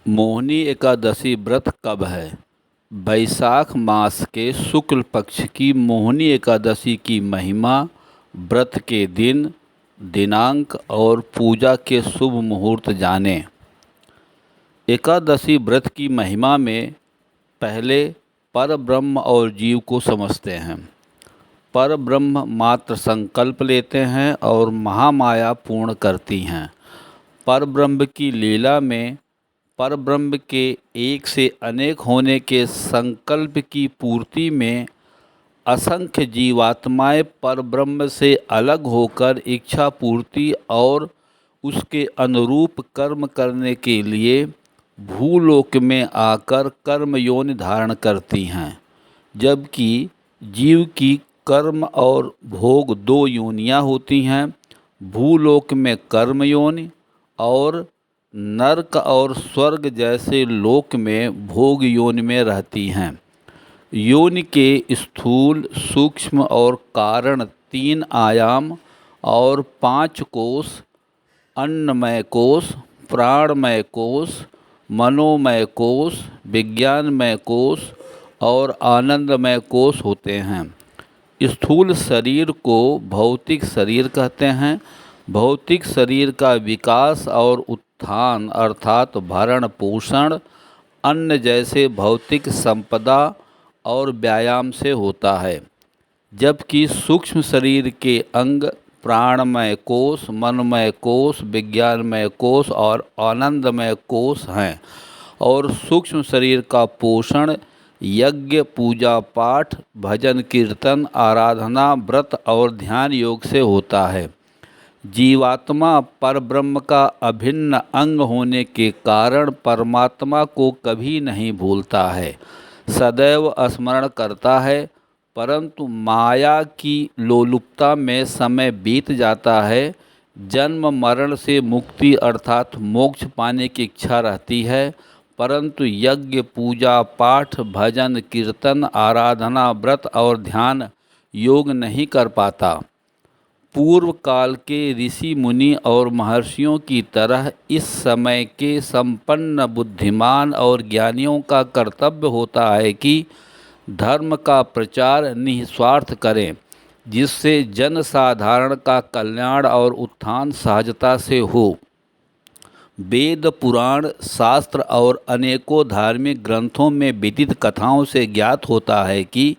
मोहिनी एकादशी व्रत कब है? वैशाख मास के शुक्ल पक्ष की मोहिनी एकादशी की महिमा, व्रत के दिन, दिनांक और पूजा के शुभ मुहूर्त जानें। एकादशी व्रत की महिमा में पहले परब्रह्म और जीव को समझते हैं। परब्रह्म मात्र संकल्प लेते हैं और महामाया पूर्ण करती हैं। परब्रह्म की लीला में परब्रह्म के एक से अनेक होने के संकल्प की पूर्ति में असंख्य जीवात्माएं परब्रह्म से अलग होकर इच्छा पूर्ति और उसके अनुरूप कर्म करने के लिए भूलोक में आकर कर्म योनि धारण करती हैं, जबकि जीव की कर्म और भोग दो योनियां होती हैं। भूलोक में कर्म योनि और नरक और स्वर्ग जैसे लोक में भोग योनि में रहती हैं। योनि के स्थूल, सूक्ष्म और कारण तीन आयाम और पांच कोष, अन्नमय कोष, प्राणमय कोष, मनोमय कोष, विज्ञानमय कोष और आनंदमय कोष होते हैं। स्थूल शरीर को भौतिक शरीर कहते हैं। भौतिक शरीर का विकास और उत्थान अर्थात भरण पोषण अन्न जैसे भौतिक संपदा और व्यायाम से होता है, जबकि सूक्ष्म शरीर के अंग प्राणमय कोष, मनमय कोष, विज्ञानमय कोष और आनंदमय कोष हैं और सूक्ष्म शरीर का पोषण यज्ञ, पूजा पाठ, भजन कीर्तन, आराधना, व्रत और ध्यान योग से होता है। जीवात्मा परब्रह्म का अभिन्न अंग होने के कारण परमात्मा को कभी नहीं भूलता है, सदैव स्मरण करता है, परंतु माया की लोलुपता में समय बीत जाता है। जन्म मरण से मुक्ति अर्थात मोक्ष पाने की इच्छा रहती है, परंतु यज्ञ, पूजा पाठ, भजन कीर्तन, आराधना, व्रत और ध्यान योग नहीं कर पाता। पूर्व काल के ऋषि मुनि और महर्षियों की तरह इस समय के संपन्न बुद्धिमान और ज्ञानियों का कर्तव्य होता है कि धर्म का प्रचार निस्वार्थ करें, जिससे जन साधारण का कल्याण और उत्थान सहजता से हो। वेद, पुराण, शास्त्र और अनेकों धार्मिक ग्रंथों में विदित कथाओं से ज्ञात होता है कि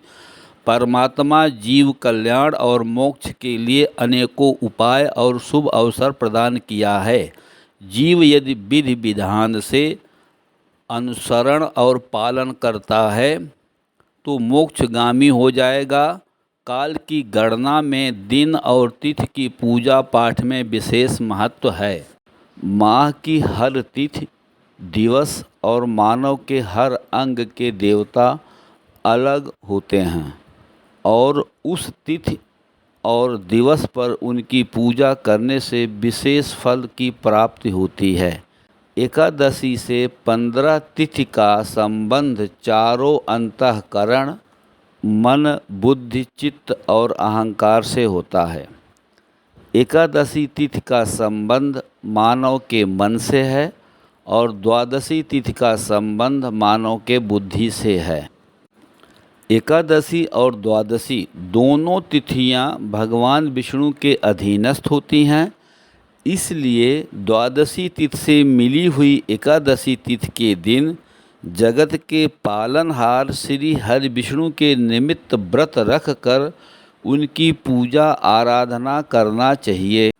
परमात्मा जीव कल्याण और मोक्ष के लिए अनेकों उपाय और शुभ अवसर प्रदान किया है। जीव यदि विधि विधान से अनुसरण और पालन करता है तो मोक्षगामी हो जाएगा। काल की गणना में दिन और तिथि की पूजा पाठ में विशेष महत्व है। माह की हर तिथि, दिवस और मानव के हर अंग के देवता अलग होते हैं और उस तिथि और दिवस पर उनकी पूजा करने से विशेष फल की प्राप्ति होती है। एकादशी से 15 तिथि का संबंध चारों अंतःकरण मन, बुद्धि, चित्त और अहंकार से होता है। एकादशी तिथि का संबंध मानव के मन से है और द्वादशी तिथि का संबंध मानव के बुद्धि से है। एकादशी और द्वादशी दोनों तिथियां भगवान विष्णु के अधीनस्थ होती हैं, इसलिए द्वादशी तिथि से मिली हुई एकादशी तिथि के दिन जगत के पालनहार श्री हरि विष्णु के निमित्त व्रत रख कर उनकी पूजा आराधना करना चाहिए।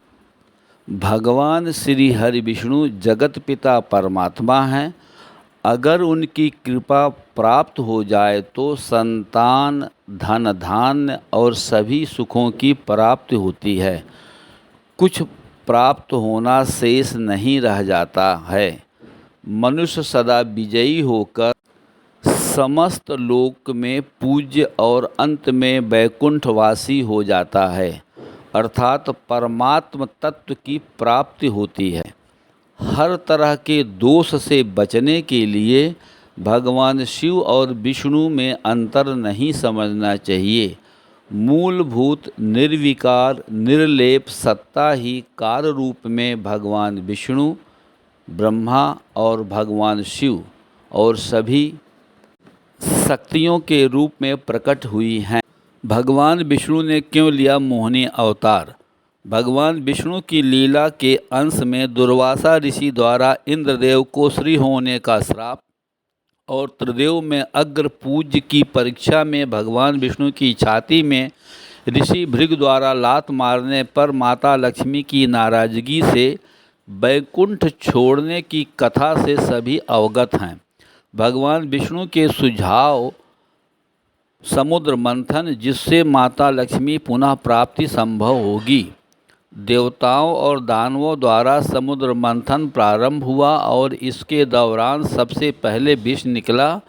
भगवान श्री हरि विष्णु जगत पिता परमात्मा हैं। अगर उनकी कृपा प्राप्त हो जाए तो संतान, धन धान्य और सभी सुखों की प्राप्ति होती है। कुछ प्राप्त होना शेष नहीं रह जाता है। मनुष्य सदा विजयी होकर समस्त लोक में पूज्य और अंत में वैकुंठवासी हो जाता है, अर्थात परमात्म तत्व की प्राप्ति होती है। हर तरह के दोष से बचने के लिए भगवान शिव और विष्णु में अंतर नहीं समझना चाहिए। मूलभूत निर्विकार निर्लेप सत्ता ही कार रूप में भगवान विष्णु, ब्रह्मा और भगवान शिव और सभी शक्तियों के रूप में प्रकट हुई हैं। भगवान विष्णु ने क्यों लिया मोहिनी अवतार? भगवान विष्णु की लीला के अंश में दुर्वासा ऋषि द्वारा इंद्रदेव को श्री होने का श्राप और त्रिदेव में अग्र पूज्य की परीक्षा में भगवान विष्णु की छाती में ऋषि भृगु द्वारा लात मारने पर माता लक्ष्मी की नाराजगी से वैकुंठ छोड़ने की कथा से सभी अवगत हैं। भगवान विष्णु के सुझाव समुद्र मंथन, जिससे माता लक्ष्मी पुनः प्राप्ति संभव होगी। देवताओं और दानवों द्वारा समुद्र मंथन प्रारंभ हुआ और इसके दौरान सबसे पहले विष निकला,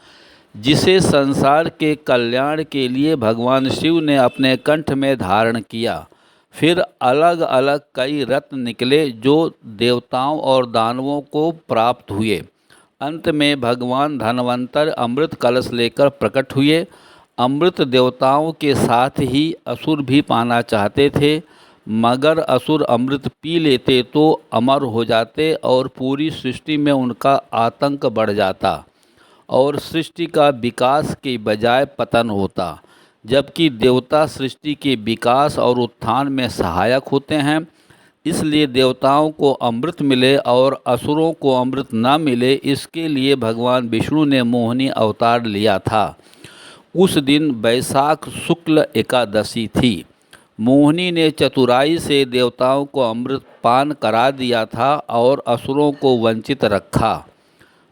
जिसे संसार के कल्याण के लिए भगवान शिव ने अपने कंठ में धारण किया। फिर अलग अलग कई रत्न निकले जो देवताओं और दानवों को प्राप्त हुए। अंत में भगवान धन्वंतर अमृत कलश लेकर प्रकट हुए। अमृत देवताओं के साथ ही असुर भी पाना चाहते थे, मगर असुर अमृत पी लेते तो अमर हो जाते और पूरी सृष्टि में उनका आतंक बढ़ जाता और सृष्टि का विकास के बजाय पतन होता। जबकि देवता सृष्टि के विकास और उत्थान में सहायक होते हैं, इसलिए देवताओं को अमृत मिले और असुरों को अमृत न मिले, इसके लिए भगवान विष्णु ने मोहिनी अवतार लिया था। उस दिन वैशाख शुक्ल एकादशी थी। मोहिनी ने चतुराई से देवताओं को अमृत पान करा दिया था और असुरों को वंचित रखा।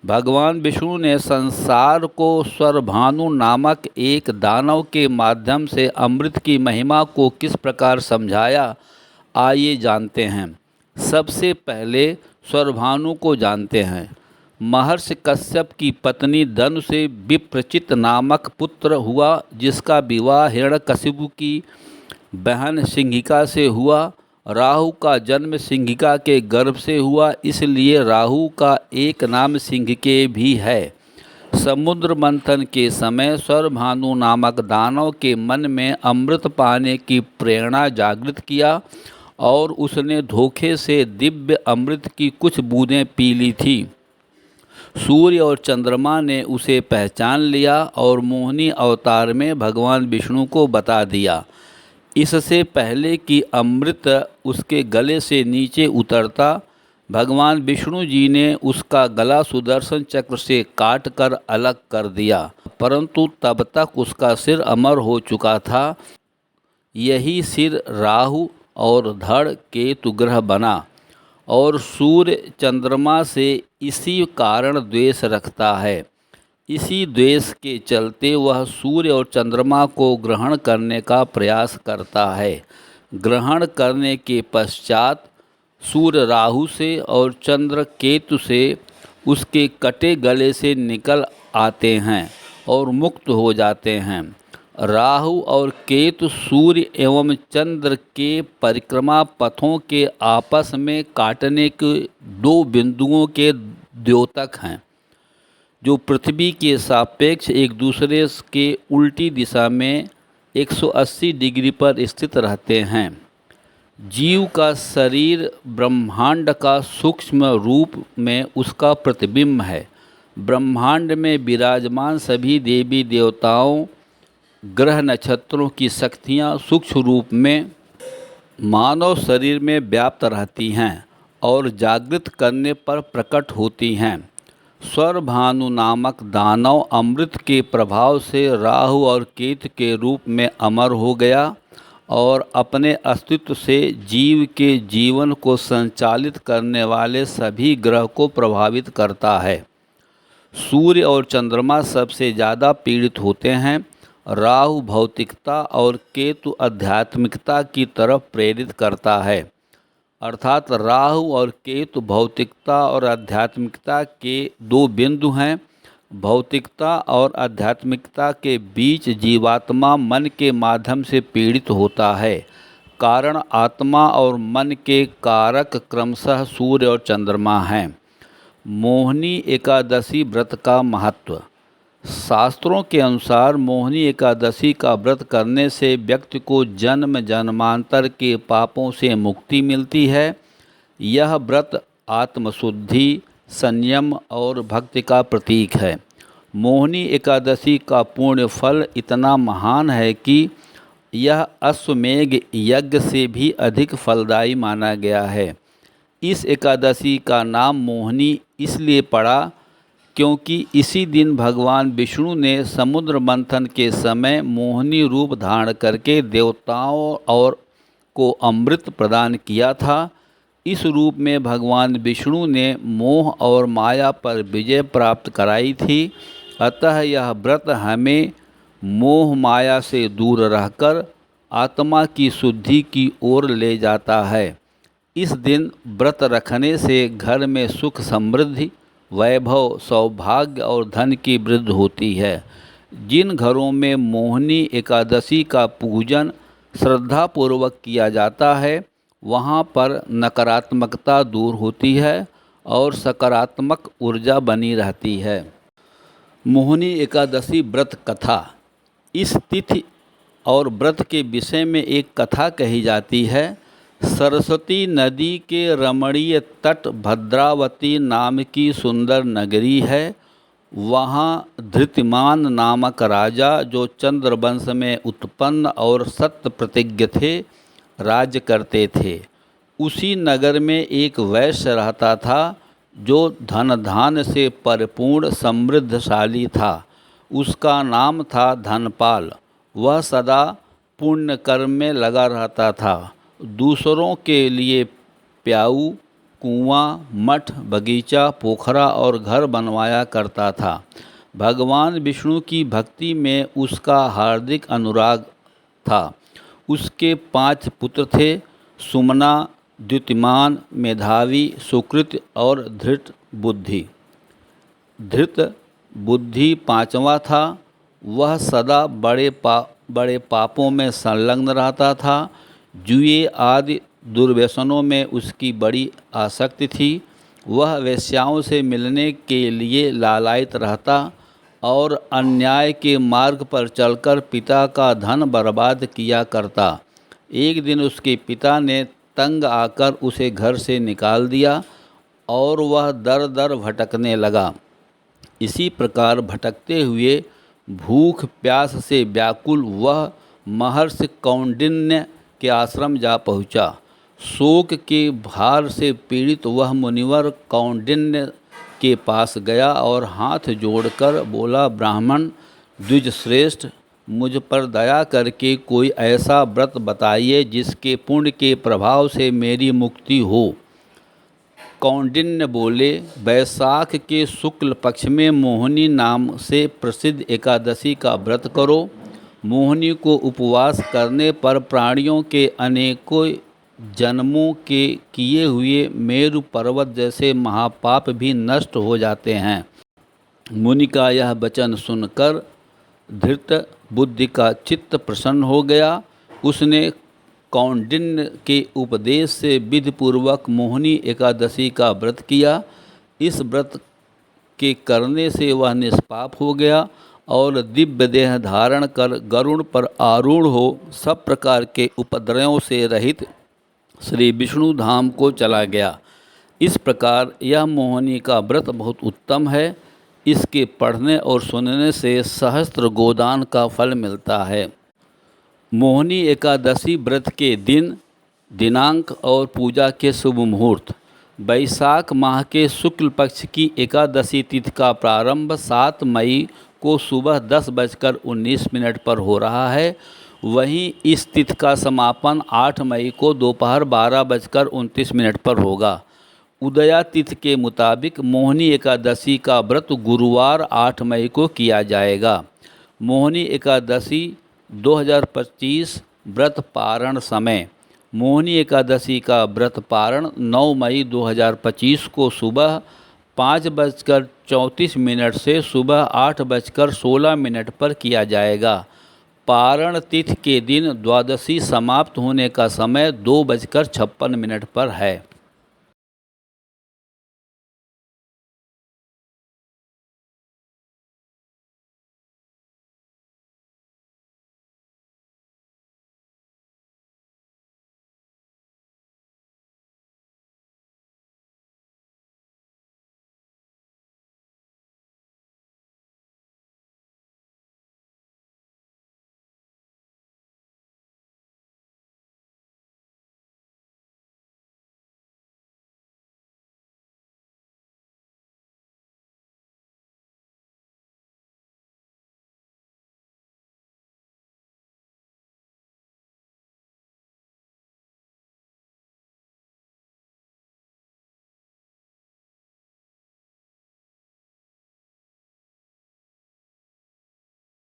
भगवान विष्णु ने संसार को स्वरभानु नामक एक दानव के माध्यम से अमृत की महिमा को किस प्रकार समझाया, आइए जानते हैं। सबसे पहले स्वरभानु को जानते हैं। महर्षि कश्यप की पत्नी दनु से विप्रचित नामक पुत्र हुआ, जिसका विवाह हिरण्यकशिपु की बहन सिंहिका से हुआ। राहु का जन्म सिंहिका के गर्भ से हुआ, इसलिए राहु का एक नाम सिंहिके भी है। समुद्र मंथन के समय स्वरभानु नामक दानव के मन में अमृत पाने की प्रेरणा जागृत किया और उसने धोखे से दिव्य अमृत की कुछ बूंदें पी ली थी। सूर्य और चंद्रमा ने उसे पहचान लिया और मोहिनी अवतार में भगवान विष्णु को बता दिया। इससे पहले कि अमृत उसके गले से नीचे उतरता, भगवान विष्णु जी ने उसका गला सुदर्शन चक्र से काट कर अलग कर दिया, परंतु तब तक उसका सिर अमर हो चुका था। यही सिर राहु और धड़ केतु ग्रह बना और सूर्य चंद्रमा से इसी कारण द्वेष रखता है। इसी द्वेष के चलते वह सूर्य और चंद्रमा को ग्रहण करने का प्रयास करता है। ग्रहण करने के पश्चात सूर्य राहु से और चंद्र केतु से उसके कटे गले से निकल आते हैं और मुक्त हो जाते हैं। राहु और केतु सूर्य एवं चंद्र के परिक्रमा पथों के आपस में काटने के दो बिंदुओं के द्योतक हैं, जो पृथ्वी के सापेक्ष एक दूसरे के उल्टी दिशा में 180 डिग्री पर स्थित रहते हैं। जीव का शरीर ब्रह्मांड का सूक्ष्म रूप में उसका प्रतिबिंब है। ब्रह्मांड में विराजमान सभी देवी देवताओं, ग्रह नक्षत्रों की शक्तियाँ सूक्ष्म रूप में मानव शरीर में व्याप्त रहती हैं और जागृत करने पर प्रकट होती हैं। स्वरभानु नामक दानव अमृत के प्रभाव से राहु और केतु के रूप में अमर हो गया और अपने अस्तित्व से जीव के जीवन को संचालित करने वाले सभी ग्रह को प्रभावित करता है। सूर्य और चंद्रमा सबसे ज़्यादा पीड़ित होते हैं। राहु भौतिकता और केतु आध्यात्मिकता की तरफ प्रेरित करता है। अर्थात राहु और केतु भौतिकता और आध्यात्मिकता के दो बिंदु हैं। भौतिकता और आध्यात्मिकता के बीच जीवात्मा मन के माध्यम से पीड़ित होता है। कारण आत्मा और मन के कारक क्रमशः सूर्य और चंद्रमा हैं। मोहिनी एकादशी व्रत का महत्व। शास्त्रों के अनुसार मोहिनी एकादशी का व्रत करने से व्यक्ति को जन्म जन्मांतर के पापों से मुक्ति मिलती है। यह व्रत आत्मशुद्धि, संयम और भक्ति का प्रतीक है। मोहिनी एकादशी का पुण्य फल इतना महान है कि यह अश्वमेध यज्ञ से भी अधिक फलदायी माना गया है। इस एकादशी का नाम मोहिनी इसलिए पड़ा क्योंकि इसी दिन भगवान विष्णु ने समुद्र मंथन के समय मोहिनी रूप धारण करके देवताओं और को अमृत प्रदान किया था। इस रूप में भगवान विष्णु ने मोह और माया पर विजय प्राप्त कराई थी। अतः यह व्रत हमें मोह माया से दूर रहकर आत्मा की शुद्धि की ओर ले जाता है। इस दिन व्रत रखने से घर में सुख समृद्धि, वैभव, सौभाग्य और धन की वृद्धि होती है। जिन घरों में मोहिनी एकादशी का पूजन श्रद्धापूर्वक किया जाता है वहाँ पर नकारात्मकता दूर होती है और सकारात्मक ऊर्जा बनी रहती है। मोहिनी एकादशी व्रत कथा। इस तिथि और व्रत के विषय में एक कथा कही जाती है। सरस्वती नदी के रमणीय तट भद्रावती नाम की सुंदर नगरी है। वहाँ धृतिमान नामक राजा, जो चंद्रवंश में उत्पन्न और सत्य प्रतिज्ञ थे, राज्य करते थे। उसी नगर में एक वैश्य रहता था जो धन धान्य से परिपूर्ण समृद्धशाली था। उसका नाम था धनपाल। वह सदा पुण्य कर्म में लगा रहता था। दूसरों के लिए प्याऊ, कुआं, मठ, बगीचा, पोखरा और घर बनवाया करता था। भगवान विष्णु की भक्ति में उसका हार्दिक अनुराग था। उसके 5 पुत्र थे, सुमना, द्युतिमान, मेधावी, सुकृत और धृत बुद्धि। धृत बुद्धि 5वां था। वह सदा बड़े पापों में संलग्न रहता था। जुए आदि दुर्व्यसनों में उसकी बड़ी आसक्ति थी। वह वेश्याओं से मिलने के लिए लालायित रहता और अन्याय के मार्ग पर चलकर पिता का धन बर्बाद किया करता। एक दिन उसके पिता ने तंग आकर उसे घर से निकाल दिया और वह दर दर भटकने लगा। इसी प्रकार भटकते हुए भूख प्यास से व्याकुल वह महर्षि कौंडिन्य के आश्रम जा पहुँचा। शोक के भार से पीड़ित वह मुनिवर कौंडिन्य के पास गया और हाथ जोड़कर बोला, ब्राह्मण द्विज श्रेष्ठ, मुझ पर दया करके कोई ऐसा व्रत बताइए जिसके पुण्य के प्रभाव से मेरी मुक्ति हो। कौंडिन्य बोले, वैशाख के शुक्ल पक्ष में मोहिनी नाम से प्रसिद्ध एकादशी का व्रत करो। मोहिनी को उपवास करने पर प्राणियों के अनेकों जन्मों के किए हुए मेरु पर्वत जैसे महापाप भी नष्ट हो जाते हैं। मुनि का यह वचन सुनकर धृत बुद्धि का चित्त प्रसन्न हो गया। उसने कौंडिन्य के उपदेश से विधिपूर्वक मोहिनी एकादशी का व्रत किया। इस व्रत के करने से वह निष्पाप हो गया और दिव्य देह धारण कर गरुड़ पर आरूढ़ हो सब प्रकार के उपद्रवों से रहित श्री विष्णु धाम को चला गया। इस प्रकार यह मोहिनी का व्रत बहुत उत्तम है। इसके पढ़ने और सुनने से सहस्त्र गोदान का फल मिलता है। मोहिनी एकादशी व्रत के दिन, दिनांक और पूजा के शुभ मुहूर्त। वैशाख माह के शुक्ल पक्ष की एकादशी तिथि का प्रारंभ 7 मई को सुबह 10:19 पर हो रहा है। वहीं इस तिथि का समापन 8 मई को दोपहर 12:29 पर होगा। उदया तिथि के मुताबिक मोहिनी एकादशी का व्रत गुरुवार 8 मई को किया जाएगा। मोहिनी एकादशी 2025 व्रत पारण समय। मोहिनी एकादशी का व्रत पारण 9 मई 2025 को सुबह 5:34 से सुबह 8:16 पर किया जाएगा। पारण तिथि के दिन द्वादशी समाप्त होने का समय 2:56 पर है।